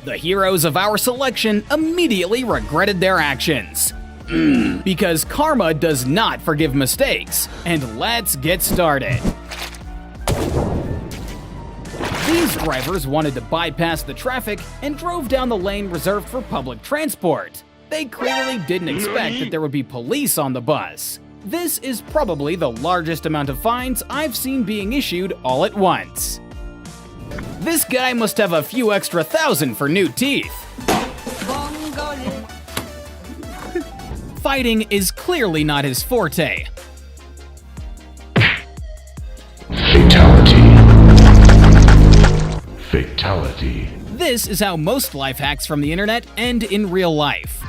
The heroes of our selection immediately regretted their actions. Because karma does not forgive mistakes. And let's get started. These drivers wanted to bypass the traffic and drove down the lane reserved for public transport. They clearly didn't expect that there would be police on the bus. This is probably the largest amount of fines I've seen being issued all at once. This guy must have a few extra thousand for new teeth. Fighting is clearly not his forte. Fatality. This is how most life hacks from the internet end in real life.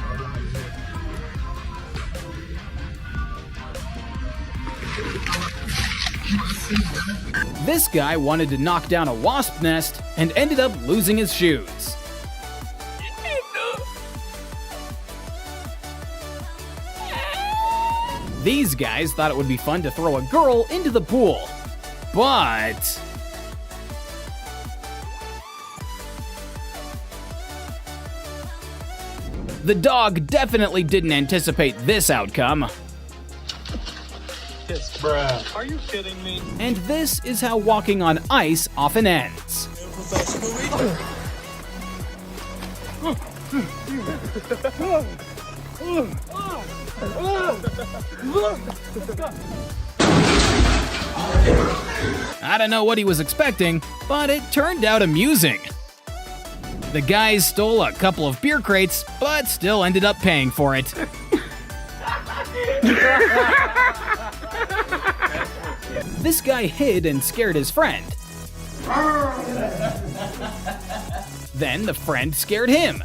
This guy wanted to knock down a wasp nest and ended up losing his shoes. These guys thought it would be fun to throw a girl into the pool, but the dog definitely didn't anticipate this outcome. It's bruh. Are you kidding me? And this is how walking on ice often ends. I don't know what he was expecting, but it turned out amusing. The guys stole a couple of beer crates, but still ended up paying for it. This guy hid and scared his friend. Then the friend scared him.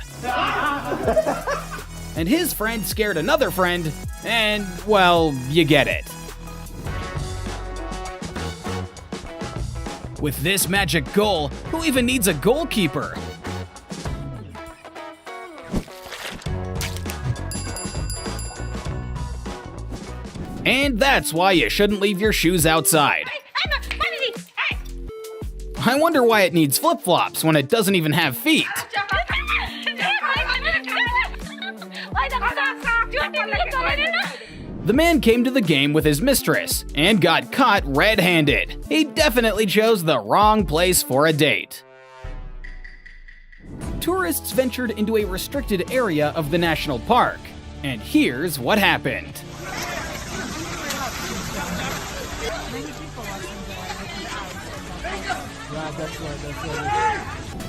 And his friend scared another friend, and, well, you get it. With this magic goal, who even needs a goalkeeper? And that's why you shouldn't leave your shoes outside. I wonder why it needs flip-flops when it doesn't even have feet. The man came to the game with his mistress and got caught red-handed. He definitely chose the wrong place for a date. Tourists ventured into a restricted area of the national park, and here's what happened.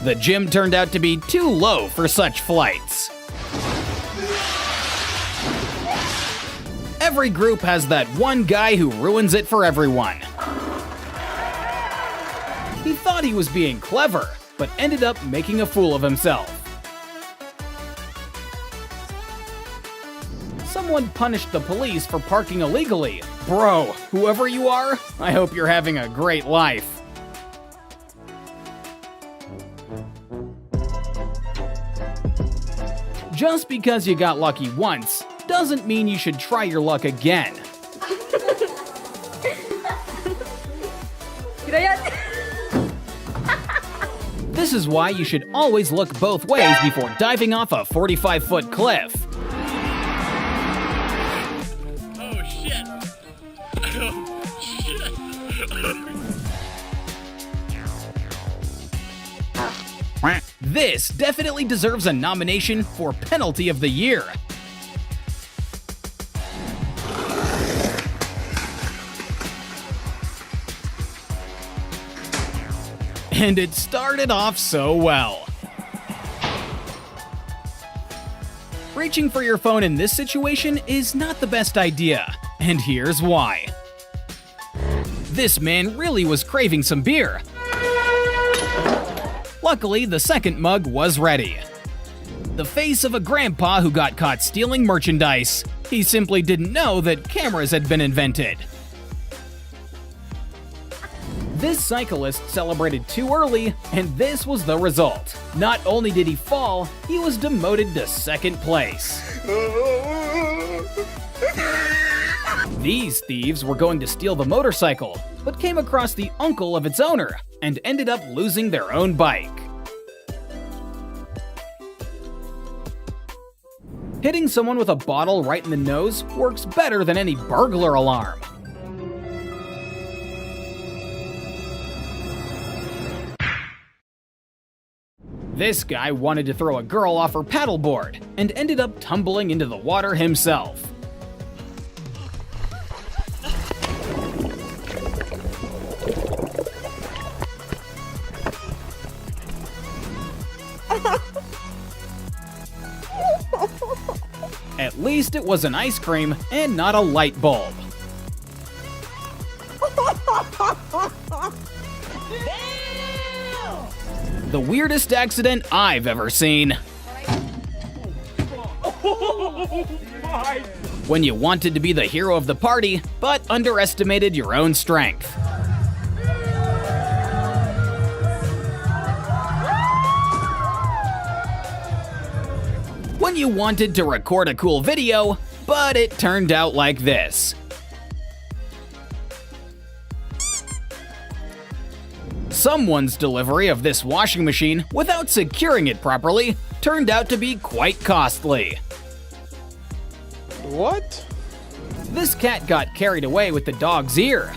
The gym turned out to be too low for such flights. Every group has that one guy who ruins it for everyone. He thought he was being clever, but ended up making a fool of himself. Someone punished the police for parking illegally. Bro, whoever you are, I hope you're having a great life. Just because you got lucky once doesn't mean you should try your luck again. This is why you should always look both ways before diving off a 45-foot cliff. Oh shit! Oh shit! This definitely deserves a nomination for Penalty of the Year. And it started off so well. Reaching for your phone in this situation is not the best idea, and here's why. This man really was craving some beer. Luckily, the second mug was ready. The face of a grandpa who got caught stealing merchandise. He simply didn't know that cameras had been invented. This cyclist celebrated too early, and this was the result. Not only did he fall, he was demoted to second place. These thieves were going to steal the motorcycle, but came across the uncle of its owner, and ended up losing their own bike. Hitting someone with a bottle right in the nose works better than any burglar alarm. This guy wanted to throw a girl off her paddleboard and ended up tumbling into the water himself. At least it was an ice cream and not a light bulb. The weirdest accident I've ever seen. When you wanted to be the hero of the party, but underestimated your own strength. When you wanted to record a cool video, but it turned out like this. Someone's delivery of this washing machine without securing it properly turned out to be quite costly. What? This cat got carried away with the dog's ear.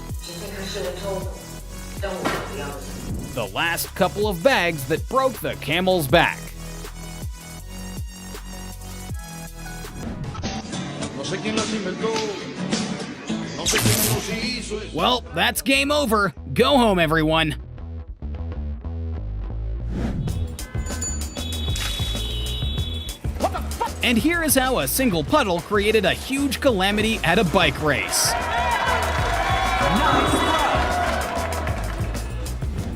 The last couple of bags that broke the camel's back. Well, that's game over. Go home, everyone. And here is how a single puddle created a huge calamity at a bike race.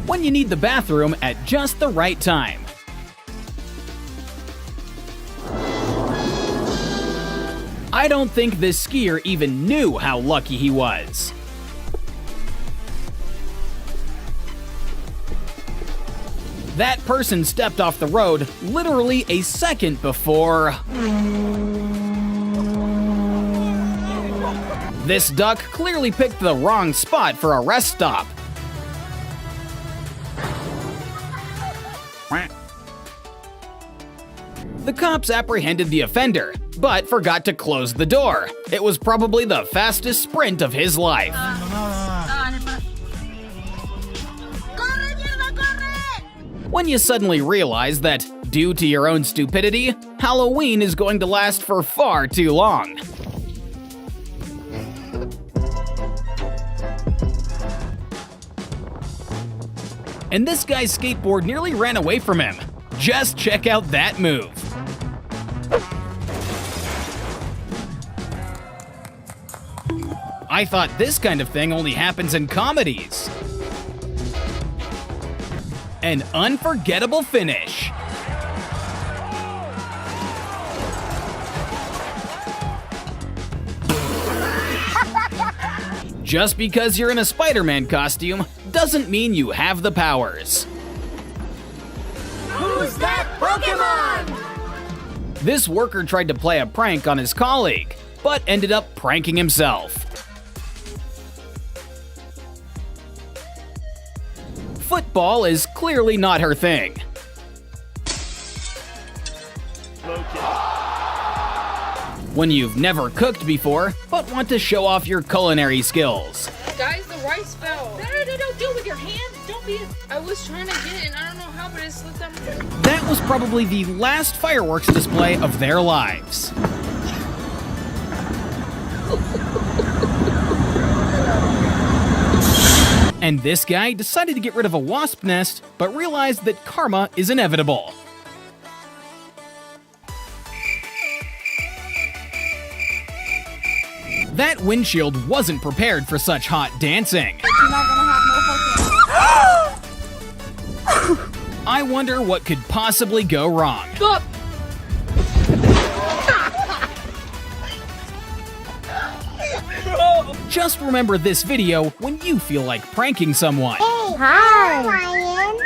When you need the bathroom at just the right time. I don't think this skier even knew how lucky he was. That person stepped off the road literally a second before... This duck clearly picked the wrong spot for a rest stop. The cops apprehended the offender, but forgot to close the door. It was probably the fastest sprint of his life. When you suddenly realize that, due to your own stupidity, Halloween is going to last for far too long. And this guy's skateboard nearly ran away from him. Just check out that move. I thought this kind of thing only happens in comedies. An unforgettable finish. Just because you're in a Spider-Man costume doesn't mean you have the powers. Who's that Pokemon? This worker tried to play a prank on his colleague, but ended up pranking himself. Football is clearly not her thing. When you've never cooked before, but want to show off your culinary skills. Guys, the rice fell. No, don't do it with your hand. Don't be. I was trying to get it, and I don't know how, but it slipped out. That was probably the last fireworks display of their lives. And this guy decided to get rid of a wasp nest, but realized that karma is inevitable. That windshield wasn't prepared for such hot dancing. You're not gonna have no fucking... I wonder what could possibly go wrong. Stop. Just remember this video when you feel like pranking someone. Hey, hi, Ryan.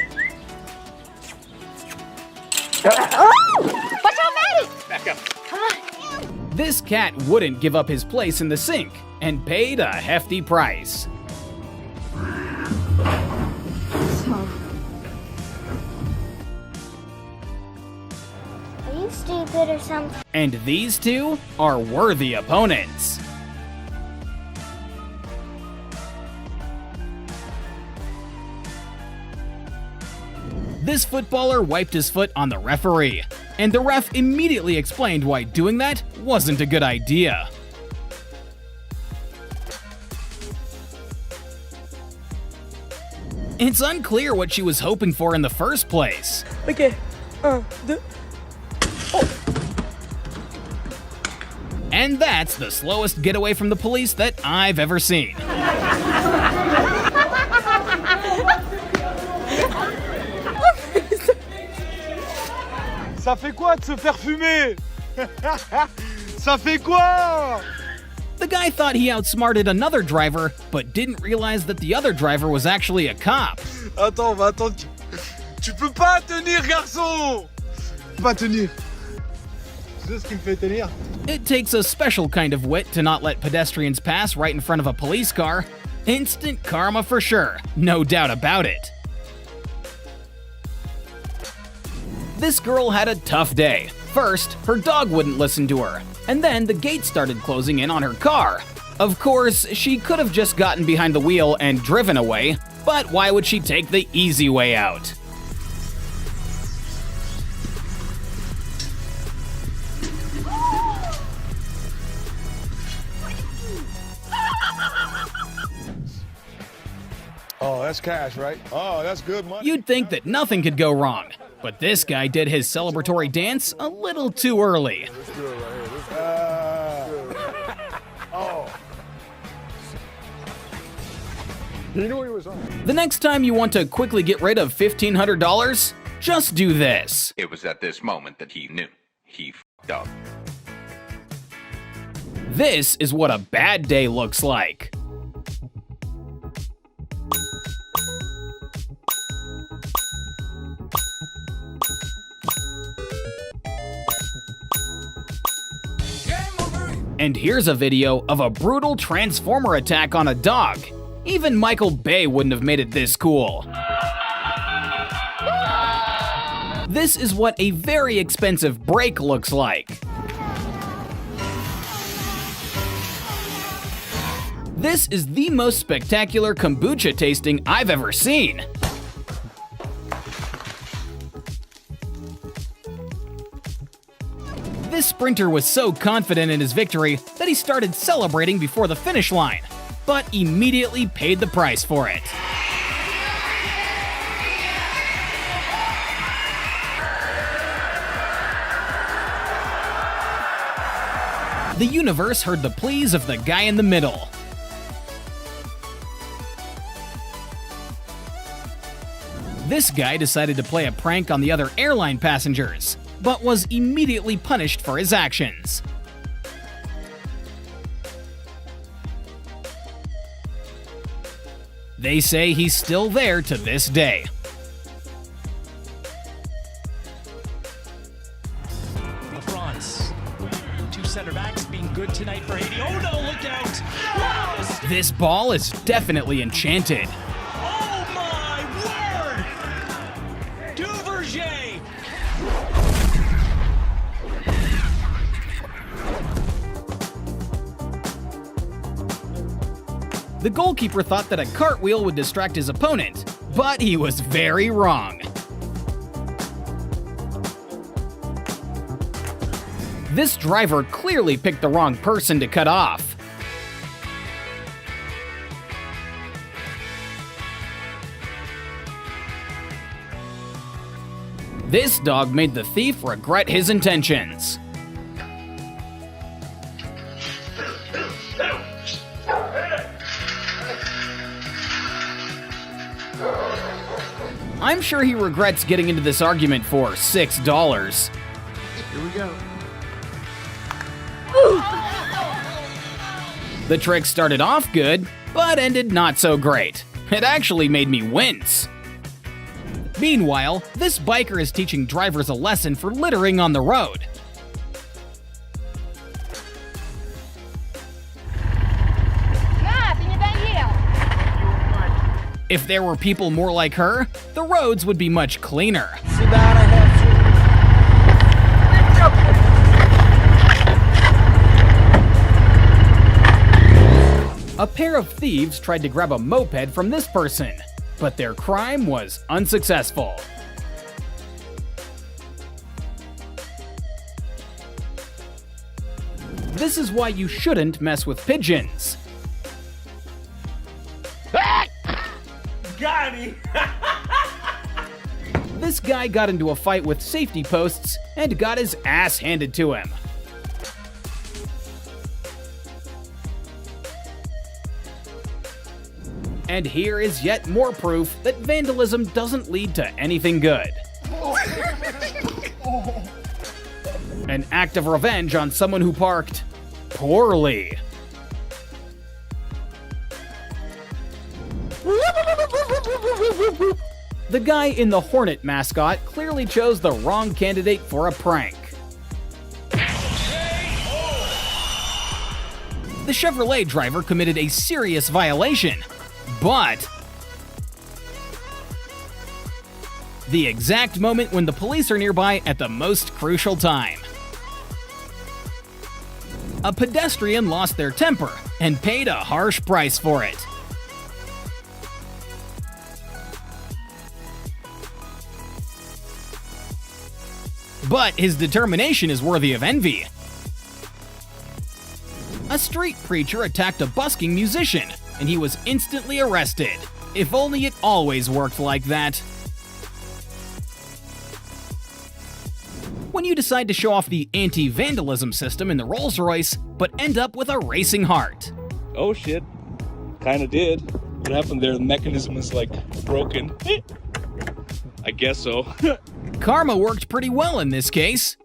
What's all Maddie? Back up. Come on. This cat wouldn't give up his place in the sink and paid a hefty price. Are you stupid or something? And these two are worthy opponents. This footballer wiped his foot on the referee, and the ref immediately explained why doing that wasn't a good idea. It's unclear what she was hoping for in the first place. Ok. 1, 2. And that's the slowest getaway from the police that I've ever seen. Ça fait quoi de se faire fumer? Ça fait quoi? The guy thought he outsmarted another driver, but didn't realize that the other driver was actually a cop. Attends, on va attendre. Tu peux pas tenir, garçon! Pas tenir. Tu sais ce qui me fait tenir? It takes a special kind of wit to not let pedestrians pass right in front of a police car. Instant karma for sure, no doubt about it. This girl had a tough day. First, her dog wouldn't listen to her, and then the gate started closing in on her car. Of course, she could have just gotten behind the wheel and driven away, but why would she take the easy way out? Oh, that's cash, right? Oh, that's good money. You'd think that nothing could go wrong, but this guy did his celebratory dance a little too early. Oh. He knew he was on. The next time you want to quickly get rid of $1,500, just do this. It was at this moment that he knew. He f***ed up. This is what a bad day looks like. And here's a video of a brutal transformer attack on a dog. Even Michael Bay wouldn't have made it this cool. This is what a very expensive brake looks like. This is the most spectacular kombucha tasting I've ever seen. This sprinter was so confident in his victory that he started celebrating before the finish line, but immediately paid the price for it. The universe heard the pleas of the guy in the middle. This guy decided to play a prank on the other airline passengers, but was immediately punished for his actions. They say he's still there to this day. France. Two center backs being good tonight for Haiti. Oh no, look out! Wow. This ball is definitely enchanted. Oh my word! Duverger! The goalkeeper thought that a cartwheel would distract his opponent, but he was very wrong. This driver clearly picked the wrong person to cut off. This dog made the thief regret his intentions. I'm sure he regrets getting into this argument for $6. Here we go. The trick started off good, but ended not so great. It actually made me wince. Meanwhile, this biker is teaching drivers a lesson for littering on the road. If there were people more like her, the roads would be much cleaner. A pair of thieves tried to grab a moped from this person, but their crime was unsuccessful. This is why you shouldn't mess with pigeons. Got him! This guy got into a fight with safety posts and got his ass handed to him. And here is yet more proof that vandalism doesn't lead to anything good. An act of revenge on someone who parked poorly. The guy in the Hornet mascot clearly chose the wrong candidate for a prank. The Chevrolet driver committed a serious violation, but the exact moment when the police are nearby at the most crucial time. A pedestrian lost their temper and paid a harsh price for it. But his determination is worthy of envy. A street preacher attacked a busking musician, and he was instantly arrested. If only it always worked like that. When you decide to show off the anti-vandalism system in the Rolls-Royce, but end up with a racing heart. Oh shit. Kinda did. What happened there? The mechanism is like broken. I guess so. Karma worked pretty well in this case.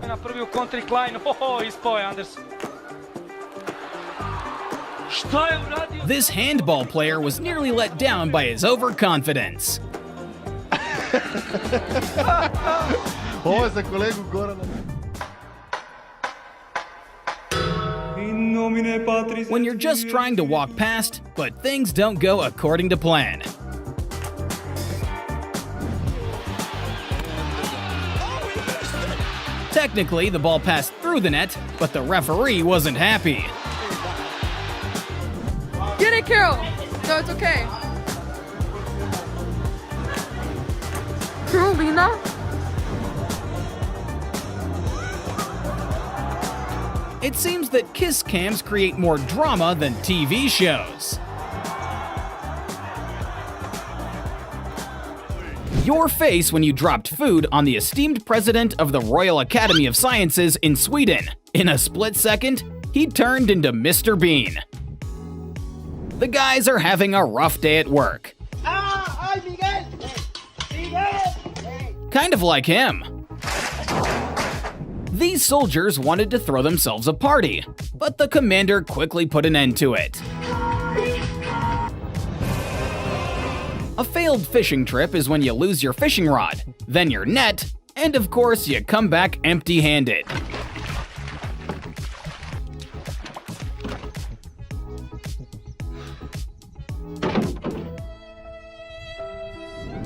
Napravio kontrikline, ispao je Anderson. Šta je uradio? This handball player was nearly let down by his overconfidence. Ovo je za kolegu Gorana. When you're just trying to walk past, but things don't go according to plan. Technically, the ball passed through the net, but the referee wasn't happy. Get it, Carol! So it's okay. Carolina? It seems that kiss cams create more drama than TV shows. Your face when you dropped food on the esteemed president of the Royal Academy of Sciences in Sweden. In a split second, he turned into Mr. Bean. The guys are having a rough day at work. Kind of like him. These soldiers wanted to throw themselves a party, but the commander quickly put an end to it. A failed fishing trip is when you lose your fishing rod, then your net, and of course you come back empty-handed.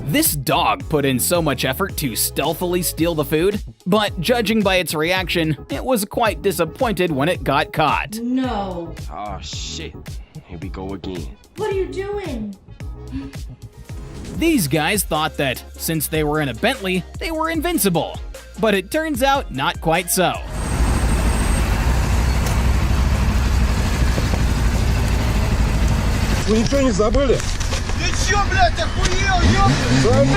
This dog put in so much effort to stealthily steal the food, but judging by its reaction, it was quite disappointed when it got caught. No. Oh shit. Here we go again. What are you doing? These guys thought that since they were in a Bentley, they were invincible. But it turns out not quite so. Вы ничего не забыли? Ты чё, блядь, охуел, ёпта?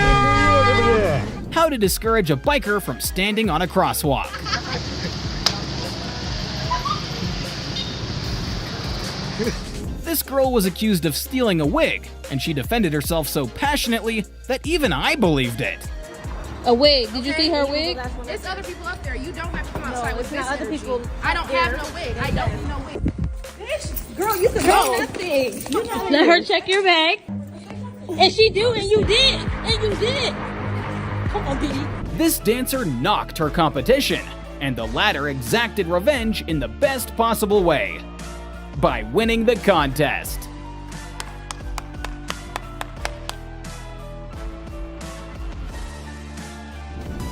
How to discourage a biker from standing on a crosswalk. This girl was accused of stealing a wig, and she defended herself so passionately that even I believed it. A wig. Did you see her wig? It's other people up there. You don't have to come outside with this other energy. people. I don't have no wig. I don't have no wig. Girl, you can go that thing. Let her check your bag. And she do, and you did. And you did. Come on, Diddy. This dancer knocked her competition, and the latter exacted revenge in the best possible way, by winning the contest.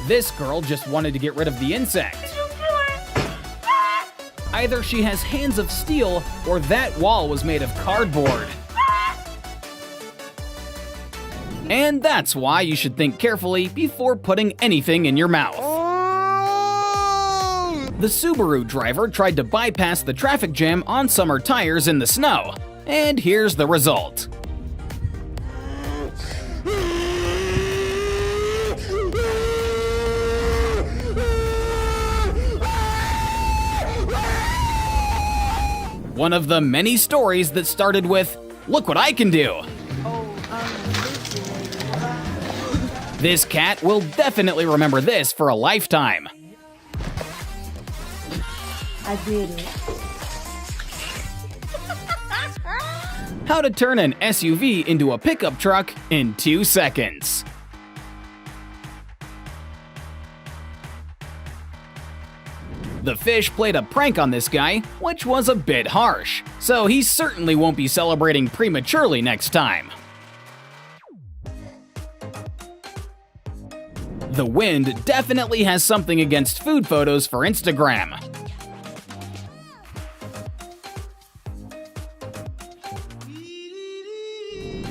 This girl just wanted to get rid of the insect. Either she has hands of steel, or that wall was made of cardboard. And that's why you should think carefully before putting anything in your mouth. The Subaru driver tried to bypass the traffic jam on summer tires in the snow, and here's the result. One of the many stories that started with, "Look what I can do." This cat will definitely remember this for a lifetime. I did it. How to turn an SUV into a pickup truck in 2 seconds. The fish played a prank on this guy, which was a bit harsh, so he certainly won't be celebrating prematurely next time. The wind definitely has something against food photos for Instagram.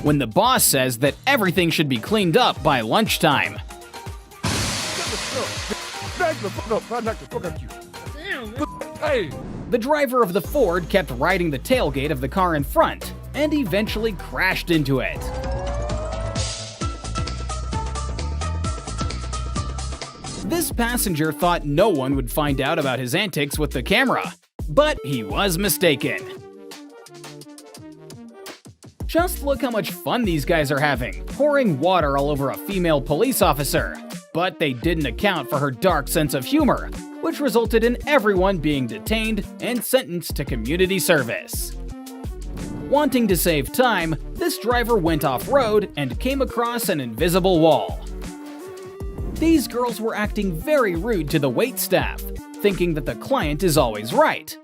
When the boss says that everything should be cleaned up by lunchtime. The driver of the Ford kept riding the tailgate of the car in front and eventually crashed into it. This passenger thought no one would find out about his antics with the camera, but he was mistaken. Just look how much fun these guys are having, pouring water all over a female police officer. But they didn't account for her dark sense of humor, which resulted in everyone being detained and sentenced to community service. Wanting to save time, this driver went off-road and came across an invisible wall. These girls were acting very rude to the waitstaff, thinking that the client is always right.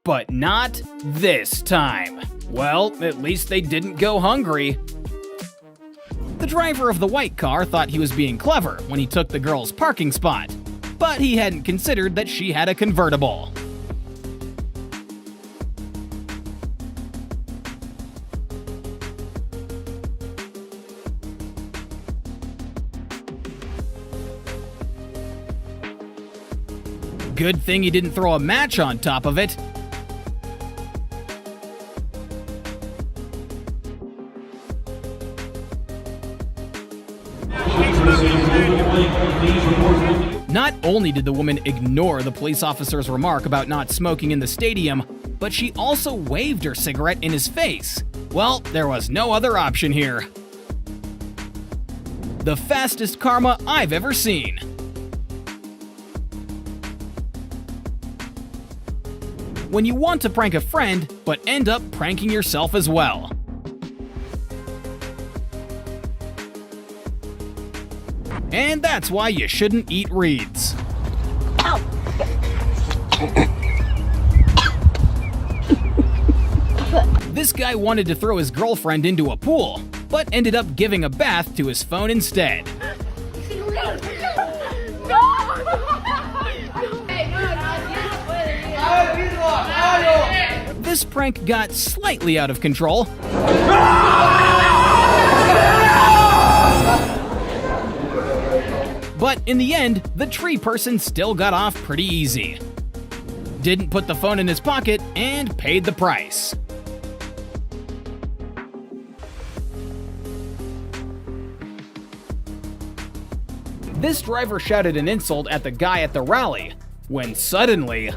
But not this time. Well, at least they didn't go hungry. The driver of the white car thought he was being clever when he took the girl's parking spot, but he hadn't considered that she had a convertible. Good thing he didn't throw a match on top of it. Not only did the woman ignore the police officer's remark about not smoking in the stadium, but she also waved her cigarette in his face. Well, there was no other option here. The fastest karma I've ever seen. When you want to prank a friend, but end up pranking yourself as well. And that's why you shouldn't eat reeds. Ow. This guy wanted to throw his girlfriend into a pool, but ended up giving a bath to his phone instead. This prank got slightly out of control. But in the end, the tree person still got off pretty easy. Didn't put the phone in his pocket and paid the price. This driver shouted an insult at the guy at the rally, when suddenly...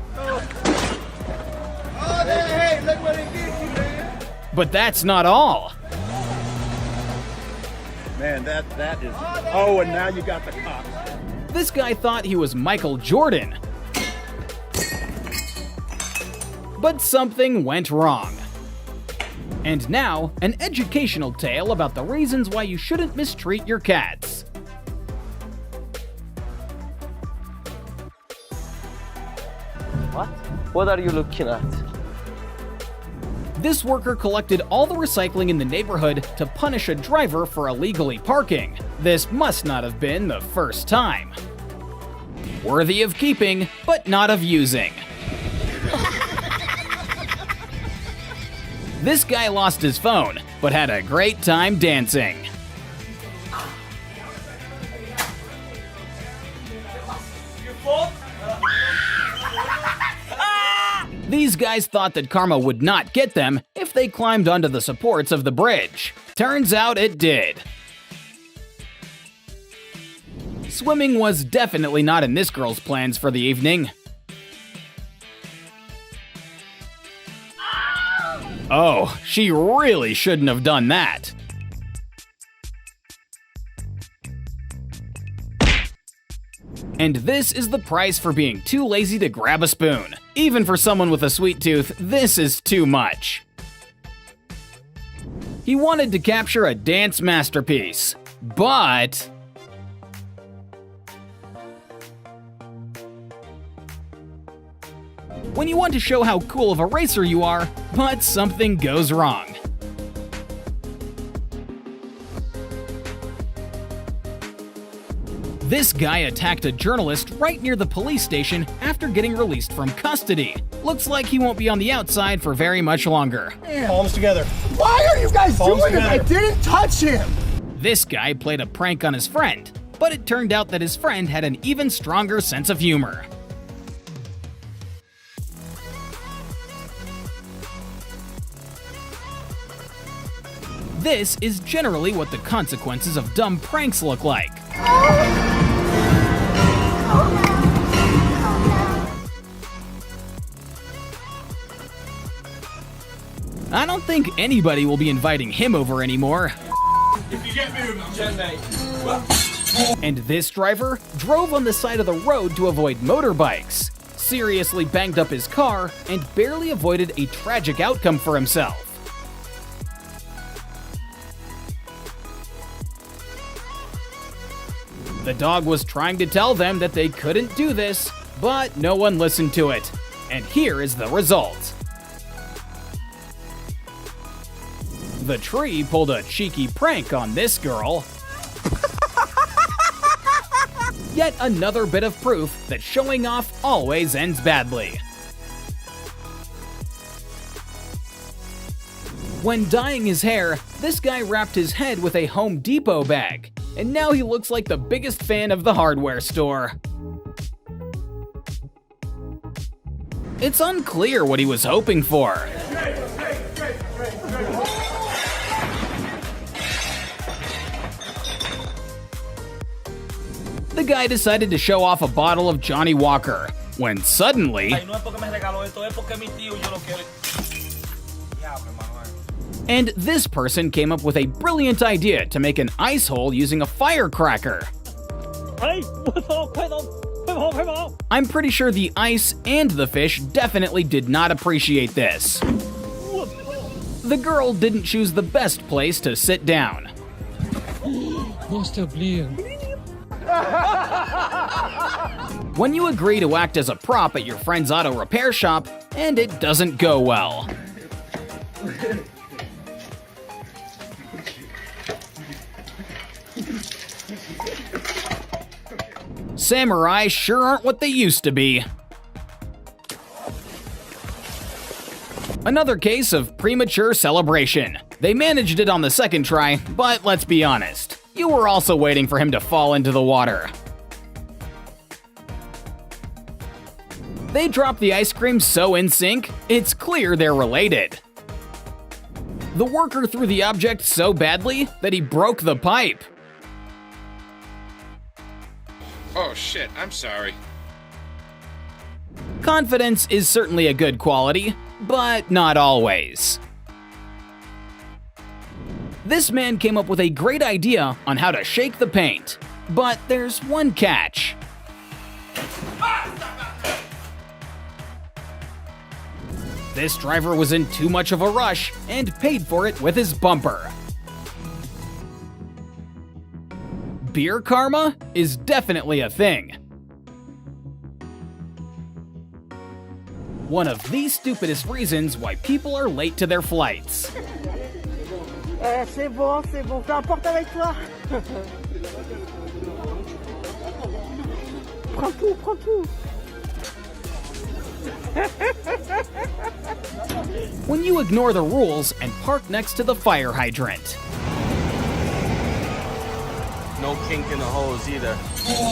Hey, look what it did you, man. But that's not all. Man, that is... Oh, and now you got the cops. This guy thought he was Michael Jordan. But something went wrong. And now, an educational tale about the reasons why you shouldn't mistreat your cats. What? What are you looking at? This worker collected all the recycling in the neighborhood to punish a driver for illegally parking. This must not have been the first time. Worthy of keeping, but not of using. This guy lost his phone, but had a great time dancing. These guys thought that karma would not get them if they climbed onto the supports of the bridge. Turns out it did. Swimming was definitely not in this girl's plans for the evening. Oh, she really shouldn't have done that. And this is the price for being too lazy to grab a spoon. Even for someone with a sweet tooth, this is too much. He wanted to capture a dance masterpiece, but when you want to show how cool of a racer you are, but something goes wrong. This guy attacked a journalist right near the police station after getting released from custody. Looks like he won't be on the outside for very much longer. Palms together. Why are you guys Palms doing this? together. I didn't touch him! This guy played a prank on his friend, but it turned out that his friend had an even stronger sense of humor. This is generally what the consequences of dumb pranks look like. I don't think anybody will be inviting him over anymore. If you get me, And this driver drove on the side of the road to avoid motorbikes, seriously banged up his car, and barely avoided a tragic outcome for himself. The dog was trying to tell them that they couldn't do this, but no one listened to it. And here is the result. The tree pulled a cheeky prank on this girl. Yet another bit of proof that showing off always ends badly. When dyeing his hair, this guy wrapped his head with a Home Depot bag, and now he looks like the biggest fan of the hardware store. It's unclear what he was hoping for. The guy decided to show off a bottle of Johnny Walker, when suddenly... And this person came up with a brilliant idea to make an ice hole using a firecracker. I'm pretty sure the ice and the fish definitely did not appreciate this. The girl didn't choose the best place to sit down. When you agree to act as a prop at your friend's auto repair shop, and it doesn't go well. Samurai sure aren't what they used to be. Another case of premature celebration. They managed it on the second try, but let's be honest, you were also waiting for him to fall into the water. They dropped the ice cream so in sync, it's clear they're related. The worker threw the object so badly that he broke the pipe. Oh shit, I'm sorry. Confidence is certainly a good quality, but not always. This man came up with a great idea on how to shake the paint, but there's one catch. This driver was in too much of a rush and paid for it with his bumper. Beer karma is definitely a thing. One of the stupidest reasons why people are late to their flights. C'est bon, t'emporte avec toi. Prends tout. When you ignore the rules and park next to the fire hydrant. No kink in the hose either.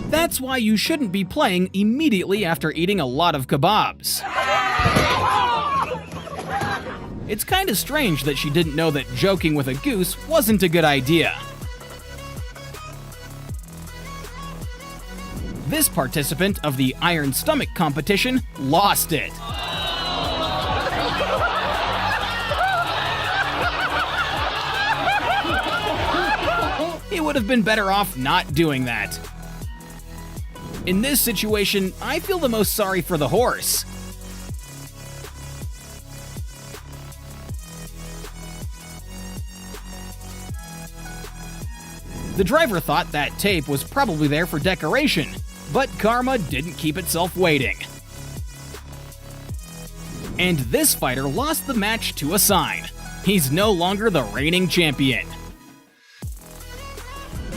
That's why you shouldn't be playing immediately after eating a lot of kebabs. It's kinda strange that she didn't know that joking with a goose wasn't a good idea. This participant of the Iron Stomach competition lost it. He would have been better off not doing that. In this situation, I feel the most sorry for the horse. The driver thought that tape was probably there for decoration, but karma didn't keep itself waiting. And this fighter lost the match to a sign. He's no longer the reigning champion.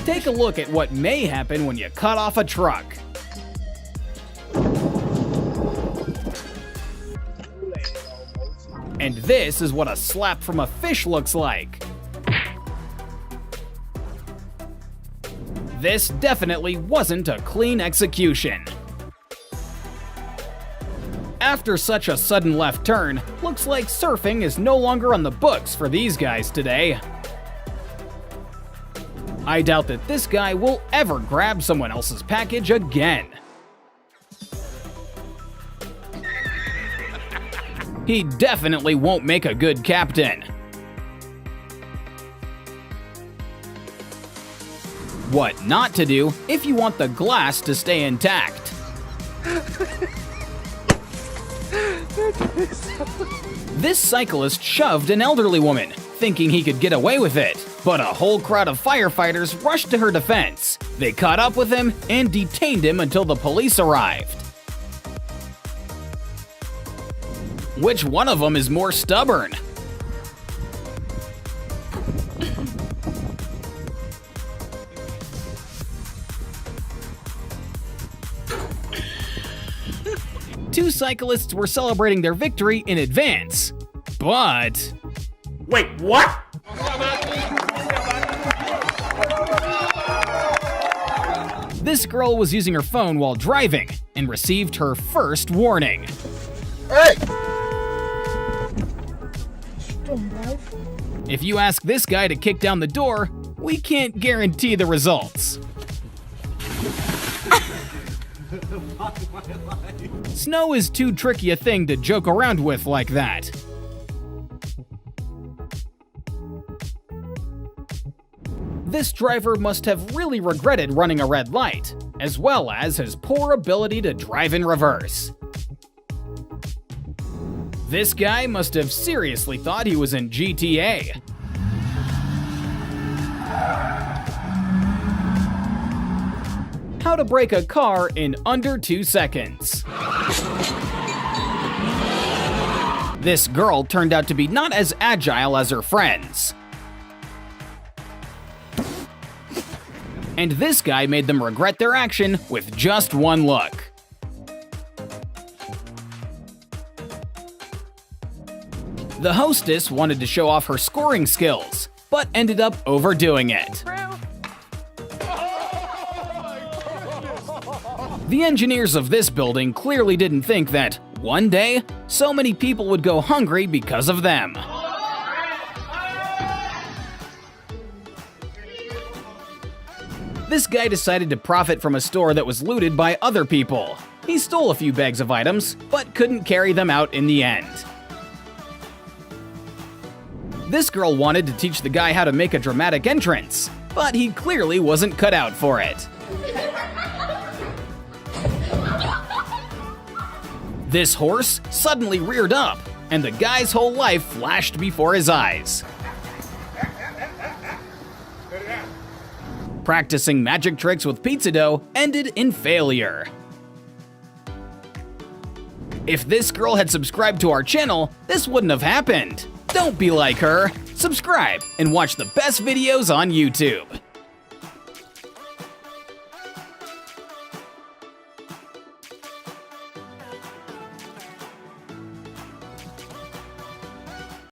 Take a look at what may happen when you cut off a truck. And this is what a slap from a fish looks like. This definitely wasn't a clean execution. After such a sudden left turn, looks like surfing is no longer on the books for these guys today. I doubt that this guy will ever grab someone else's package again. He definitely won't make a good captain. What not to do if you want the glass to stay intact. This cyclist shoved an elderly woman, thinking he could get away with it, but a whole crowd of firefighters rushed to her defense. They caught up with him and detained him until the police arrived. Which one of them is more stubborn? Two cyclists were celebrating their victory in advance, but... Wait, what? This girl was using her phone while driving and received her first warning. Hey! If you ask this guy to kick down the door, we can't guarantee the results. Snow is too tricky a thing to joke around with like that. This driver must have really regretted running a red light, as well as his poor ability to drive in reverse. This guy must have seriously thought he was in GTA. How to break a car in under 2 seconds. This girl turned out to be not as agile as her friends. And this guy made them regret their action with just one look. The hostess wanted to show off her scoring skills, but ended up overdoing it. The engineers of this building clearly didn't think that, one day, so many people would go hungry because of them. This guy decided to profit from a store that was looted by other people. He stole a few bags of items, but couldn't carry them out in the end. This girl wanted to teach the guy how to make a dramatic entrance, but he clearly wasn't cut out for it. This horse suddenly reared up, and the guy's whole life flashed before his eyes. Practicing magic tricks with pizza dough ended in failure. If this girl had subscribed to our channel, this wouldn't have happened. Don't be like her. Subscribe and watch the best videos on YouTube.